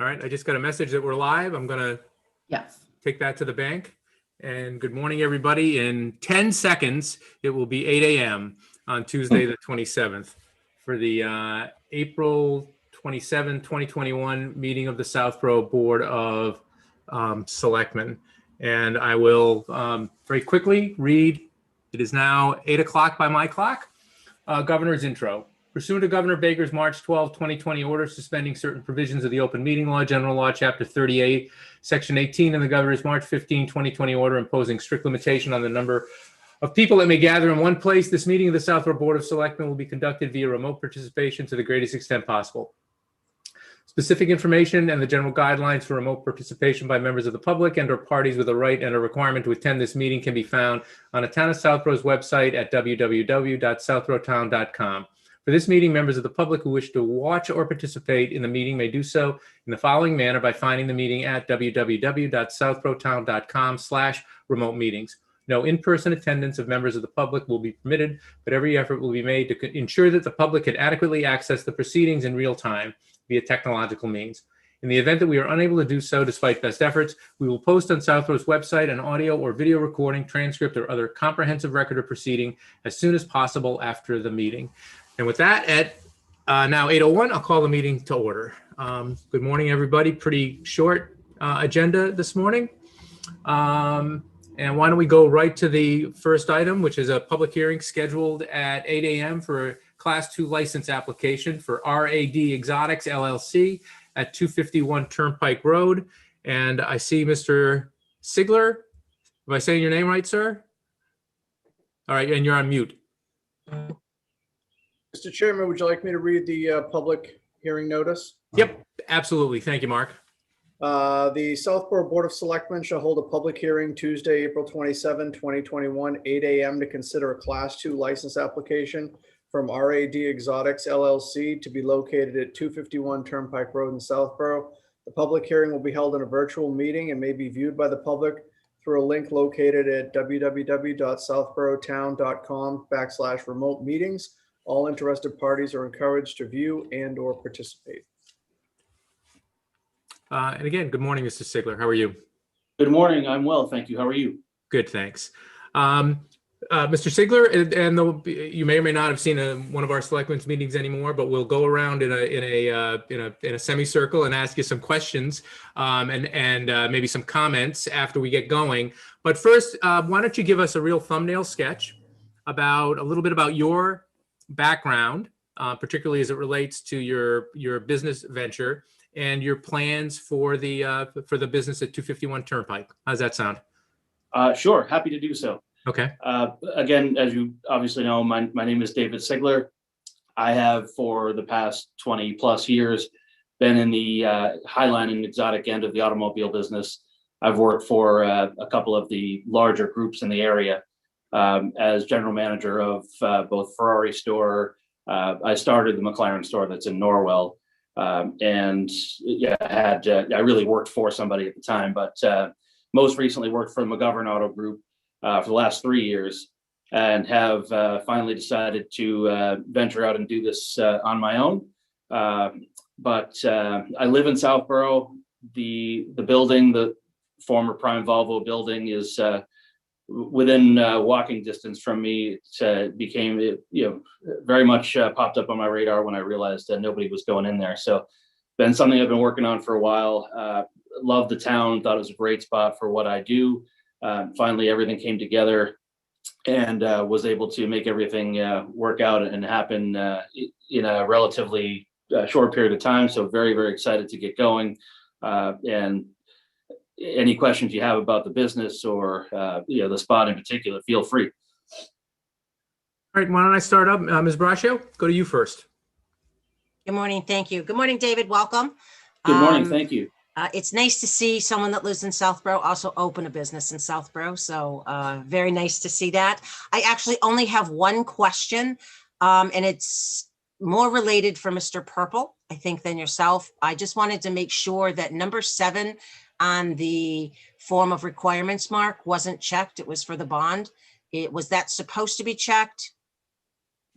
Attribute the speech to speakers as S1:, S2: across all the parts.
S1: All right, I just got a message that we're live. I'm going to
S2: Yes.
S1: take that to the bank. And good morning, everybody. In 10 seconds, it will be 8 a.m. on Tuesday, the 27th for the April 27, 2021 meeting of the Southborough Board of Selectmen. And I will very quickly read. It is now 8 o'clock by my clock. Governor's intro. Pursuant to Governor Baker's March 12, 2020 order suspending certain provisions of the Open Meeting Law, General Law, Chapter 38, Section 18, and the Governor's March 15, 2020 order imposing strict limitation on the number of people that may gather in one place, this meeting of the Southborough Board of Selectmen will be conducted via remote participation to the greatest extent possible. Specific information and the general guidelines for remote participation by members of the public and/or parties with a right and a requirement to attend this meeting can be found on the Town of Southborough's website at www.southboroughtown.com. For this meeting, members of the public who wish to watch or participate in the meeting may do so in the following manner by finding the meeting at www.southboroughtown.com/remote meetings. No in-person attendance of members of the public will be permitted, but every effort will be made to ensure that the public can adequately access the proceedings in real time via technological means. In the event that we are unable to do so, despite best efforts, we will post on Southborough's website an audio or video recording, transcript, or other comprehensive record of proceeding as soon as possible after the meeting. And with that, at now 8:01, I'll call the meeting to order. Good morning, everybody. Pretty short agenda this morning. And why don't we go right to the first item, which is a public hearing scheduled at 8 a.m. for a Class 2 license application for RAD Exotics LLC at 251 Turnpike Road. And I see Mr. Sigler. Am I saying your name right, sir? All right, and you're on mute.
S3: Mr. Chairman, would you like me to read the public hearing notice?
S1: Yep, absolutely. Thank you, Mark.
S3: The Southborough Board of Selectmen shall hold a public hearing Tuesday, April 27, 2021, 8 a.m. to consider a Class 2 license application from RAD Exotics LLC to be located at 251 Turnpike Road in Southborough. The public hearing will be held in a virtual meeting and may be viewed by the public through a link located at www.southboroughtown.com/remote meetings. All interested parties are encouraged to view and/or participate.
S1: And again, good morning, Mr. Sigler. How are you?
S4: Good morning. I'm well, thank you. How are you?
S1: Good, thanks. Mr. Sigler, and you may or may not have seen one of our selectmen's meetings anymore, but we'll go around in a semicircle and ask you some questions and maybe some comments after we get going. But first, why don't you give us a real thumbnail sketch about a little bit about your background, particularly as it relates to your business venture and your plans for the business at 251 Turnpike. How's that sound?
S4: Sure, happy to do so.
S1: Okay.
S4: Again, as you obviously know, my name is David Sigler. I have for the past 20 plus years been in the highline and exotic end of the automobile business. I've worked for a couple of the larger groups in the area as general manager of both Ferrari store. I started the McLaren store that's in Norwell. And yeah, I really worked for somebody at the time, but most recently worked for the McGovern Auto Group for the last 3 years, and have finally decided to venture out and do this on my own. But I live in Southborough. The building, the former Prime Volvo building, is within walking distance from me. It became, very much popped up on my radar when I realized that nobody was going in there. So been something I've been working on for a while. Love the town, thought it was a great spot for what I do. Finally, everything came together and was able to make everything work out and happen in a relatively short period of time. So very, very excited to get going. And any questions you have about the business or the spot in particular, feel free.
S1: All right, why don't I start up? Ms. Braccio, go to you first.
S2: Good morning. Thank you. Good morning, David. Welcome.
S4: Good morning. Thank you.
S2: It's nice to see someone that lives in Southborough also open a business in Southborough. So very nice to see that. I actually only have one question, and it's more related for Mr. Purple, I think, than yourself. I just wanted to make sure that number 7 on the form of requirements, Mark, wasn't checked. It was for the bond. Was that supposed to be checked?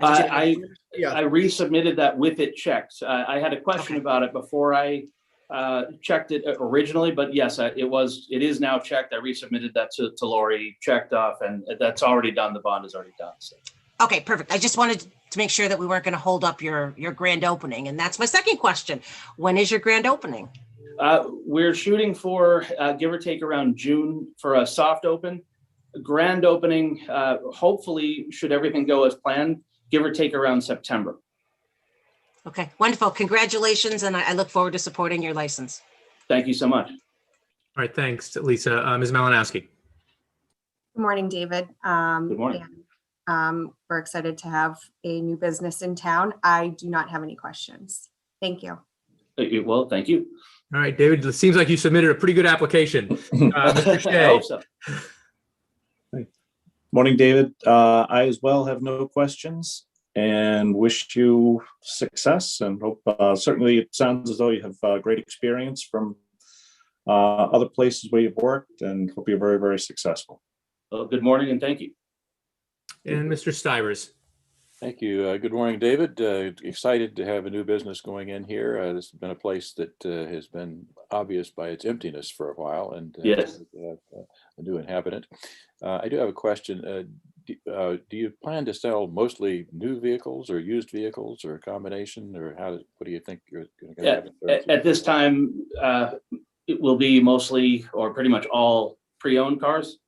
S4: I resubmitted that with it checked. I had a question about it before I checked it originally, but yes, it is now checked. I resubmitted that to Lori, checked off, and that's already done. The bond is already done. So.
S2: Okay, perfect. I just wanted to make sure that we weren't going to hold up your grand opening. And that's my second question. When is your grand opening?
S4: We're shooting for give or take around June for a soft open. Grand opening, hopefully, should everything go as planned, give or take around September.
S2: Okay, wonderful. Congratulations. And I look forward to supporting your license.
S4: Thank you so much.
S1: All right, thanks, Lisa. Ms. Malinowski.
S5: Good morning, David.
S4: Good morning.
S5: We're excited to have a new business in town. I do not have any questions. Thank you.
S4: Well, thank you.
S1: All right, David, it seems like you submitted a pretty good application. Mr.
S4: I
S1: Shea.
S4: hope so.
S6: Morning, David. I as well have no questions and wish you success and hope, certainly it sounds as though you have great experience from other places where you've worked, and hope you're very, very successful.
S4: Well, good morning and thank you.
S1: And Mr. Stivers.
S7: Thank you. Good morning, David. Excited to have a new business going in here. This has been a place that has been obvious by its emptiness for a while, and
S4: Yes.
S7: a new inhabitant. I do have a question. Do you plan to sell mostly new vehicles or used vehicles or a combination, or what do you think you're going to have?
S4: At this time, it will be mostly or pretty much all pre-owned cars.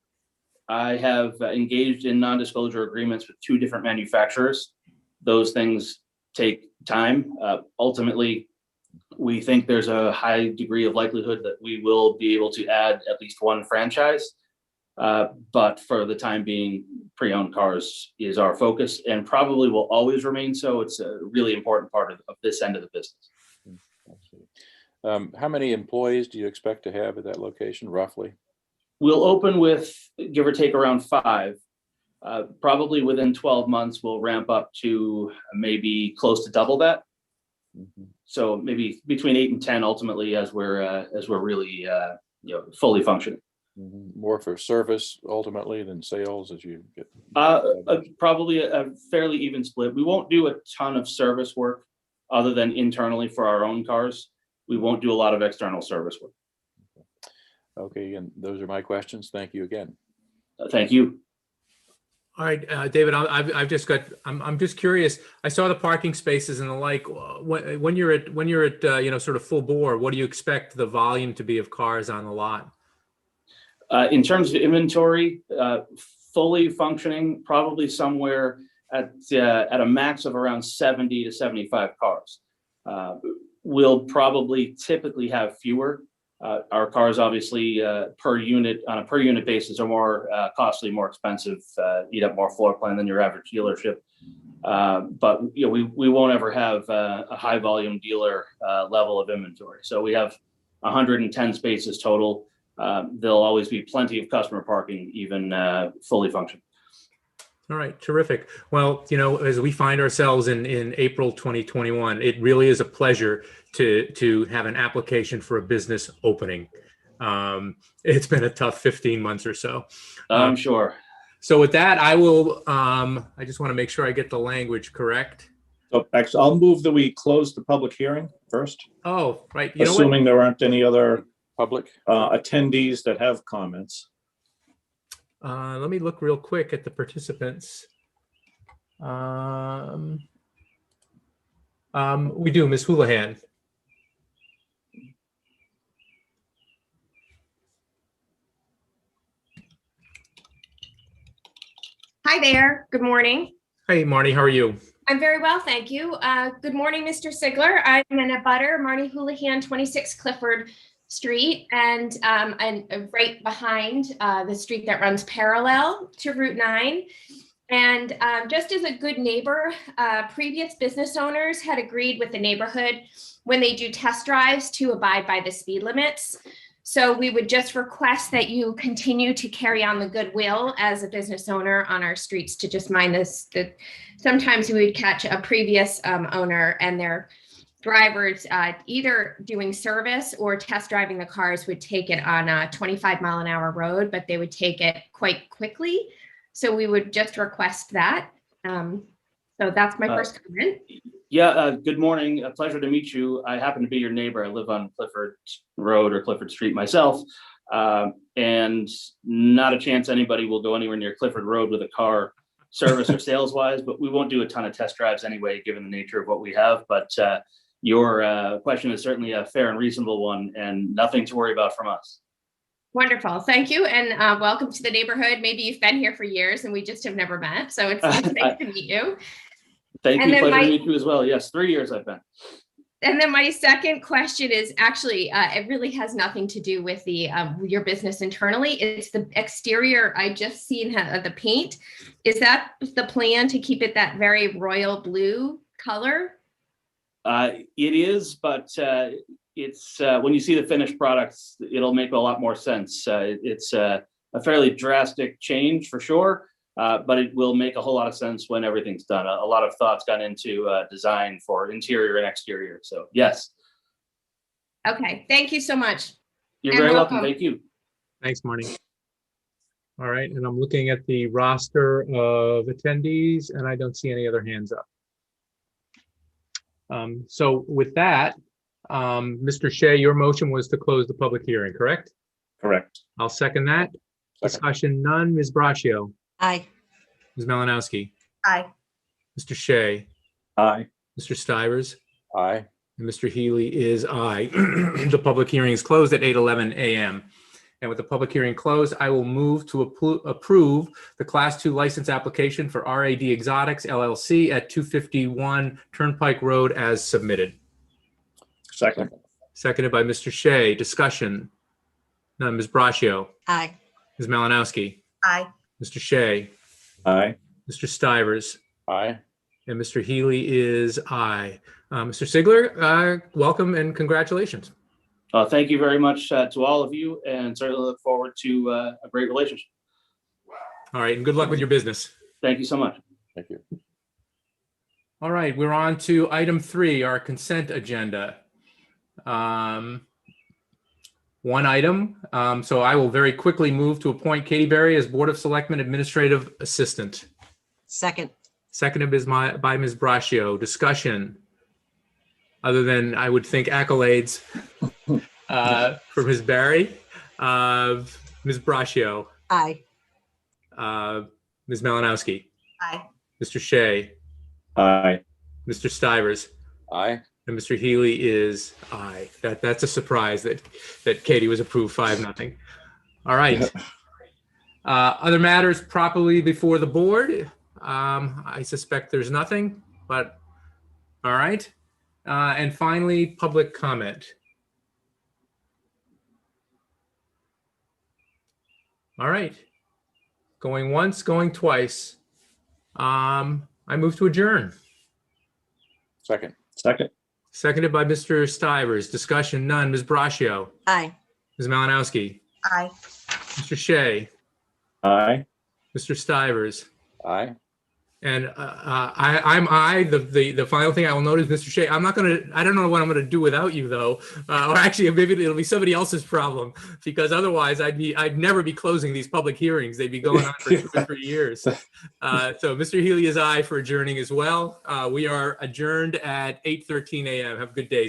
S4: I have engaged in non-disclosure agreements with 2 different manufacturers. Those things take time. Ultimately, we think there's a high degree of likelihood that we will be able to add at least 1 franchise. But for the time being, pre-owned cars is our focus and probably will always remain so. It's a really important part of this end of the business.
S7: How many employees do you expect to have at that location, roughly?
S4: We'll open with give or take around 5. Probably within 12 months, we'll ramp up to maybe close to double that.
S7: Mm-hmm.
S4: So maybe between 8 and 10 ultimately, as we're really fully functioning.
S7: Mm-hmm. More for service ultimately than sales as you get.
S4: Probably a fairly even split. We won't do a ton of service work other than internally for our own cars. We won't do a lot of external service work.
S7: Okay, and those are my questions. Thank you again.
S4: Thank you.
S1: All right, David, I'm just curious. I saw the parking spaces and the like. When you're at sort of full bore, what do you expect the volume to be of cars on the lot?
S4: In terms of inventory, fully functioning, probably somewhere at a max of around 70 to 75 cars. We'll probably typically have fewer. Our cars, obviously, on a per unit basis, are more costly, more expensive, eat up more floor plan than your average dealership. But we won't ever have a high volume dealer level of inventory. So we have 110 spaces total. There'll always be plenty of customer parking, even fully functioning.
S1: All right, terrific. Well, as we find ourselves in April 2021, it really is a pleasure to have an application for a business opening. It's been a tough 15 months or so.
S4: I'm sure.
S1: So with that, I will. I just want to make sure I get the language correct.
S6: So actually, I'll move that we close the public hearing first,
S1: Oh, right.
S6: assuming there aren't any other
S7: Public?
S6: attendees that have comments.
S1: Let me look real quick at the participants. We do, Ms. Houlihan.
S8: Hi there. Good morning.
S1: Hey, Marnie, how are you?
S8: I'm very well, thank you. Good morning, Mr. Sigler. I'm in a butter, Marnie Houlihan, 26 Clifford Street, and right behind the street that runs parallel to Route 9. And just as a good neighbor, previous business owners had agreed with the neighborhood when they do test drives to abide by the speed limits. So we would just request that you continue to carry on the goodwill as a business owner on our streets to just mind this. That sometimes we would catch a previous owner and their drivers either doing service or test driving the cars would take it on a 25-mile-an-hour road, but they would take it quite quickly. So we would just request that. So that's my first comment.
S4: Yeah, good morning. A pleasure to meet you. I happen to be your neighbor. I live on Clifford Road or Clifford Street myself. And not a chance anybody will go anywhere near Clifford Road with a car, service or sales wise, but we won't do a ton of test drives anyway, given the nature of what we have. But your question is certainly a fair and reasonable one, and nothing to worry about from us.
S8: Wonderful. Thank you. And welcome to the neighborhood. Maybe you've been here for years and we just have never met. So it's nice to meet you.
S4: Thank
S8: And
S4: you.
S8: then
S4: Pleasure to
S8: my-
S4: meet you as well. Yes, 3 years I've been.
S8: And then my second question is actually, it really has nothing to do with the your business internally. It's the exterior. I just seen the paint. Is that the plan to keep it that very royal blue color?
S4: It is, but it's when you see the finished products, it'll make a lot more sense. It's a fairly drastic change for sure, but it will make a whole lot of sense when everything's done. A lot of thoughts gone into design for interior and exterior. So yes.
S8: Okay, thank you so much.
S4: You're
S8: And
S4: very welcome.
S8: welcome.
S4: Thank you.
S1: Thanks, Marnie. All right, and I'm looking at the roster of attendees, and I don't see any other hands up. So with that, Mr. Shea, your motion was to close the public hearing, correct?
S6: Correct.
S1: I'll second that.
S7: Second.
S1: Discussion none. Ms. Braccio,
S2: Aye.
S1: Ms. Malinowski,
S5: Aye.
S1: Mr. Shea,
S6: Aye.
S1: Mr. Stivers,
S7: Aye.
S1: and Mr. Healy is aye. The public hearing is closed at 8:11 a.m. And with the public hearing closed, I will move to approve the Class 2 license application for RAD Exotics LLC at 251 Turnpike Road as submitted.
S6: Second.
S1: Seconded by Mr. Shea. Discussion. None. Ms. Braccio,
S2: Aye.
S1: Ms. Malinowski,
S5: Aye.
S1: Mr. Shea,
S6: Aye.
S1: Mr. Stivers,
S7: Aye.
S1: and Mr. Healy is aye. Mr. Sigler, welcome and congratulations.
S4: Thank you very much to all of you, and certainly look forward to a great relationship.
S1: All right, and good luck with your business.
S4: Thank you so much.
S7: Thank you.
S1: All right, we're on to item 3, our consent agenda. One item, so I will very quickly move to appoint Katie Berry as Board of Selectmen Administrative Assistant.
S2: Second.
S1: Seconded by Ms. Braccio. Discussion, other than I would think accolades for Ms. Berry. Ms. Braccio,
S2: Aye.
S1: Ms. Malinowski,
S5: Aye.
S1: Mr. Shea,
S6: Aye.
S1: Mr. Stivers,
S7: Aye.
S1: and Mr. Healy is aye. That's a surprise that Katie was approved 5-0. All right. Other matters properly before the board. I suspect there's nothing, but all right. And finally, public comment. All right. Going once, going twice. I move to adjourn.
S7: Second.
S6: Second.
S1: Seconded by Mr. Stivers. Discussion none. Ms. Braccio,
S2: Aye.
S1: Ms. Malinowski,
S5: Aye.
S1: Mr. Shea,
S6: Aye.
S1: Mr. Stivers,
S7: Aye.
S1: and I'm aye. The final thing I will note is, Mr. Shea, I don't know what I'm gonna do without you though. Or actually, maybe it'll be somebody else's problem, because otherwise I'd never be closing these public hearings. They'd be going on for 2 or 3 years. So Mr. Healy is aye for adjourning as well. We are adjourned at 8:13 a.m. Have a good day.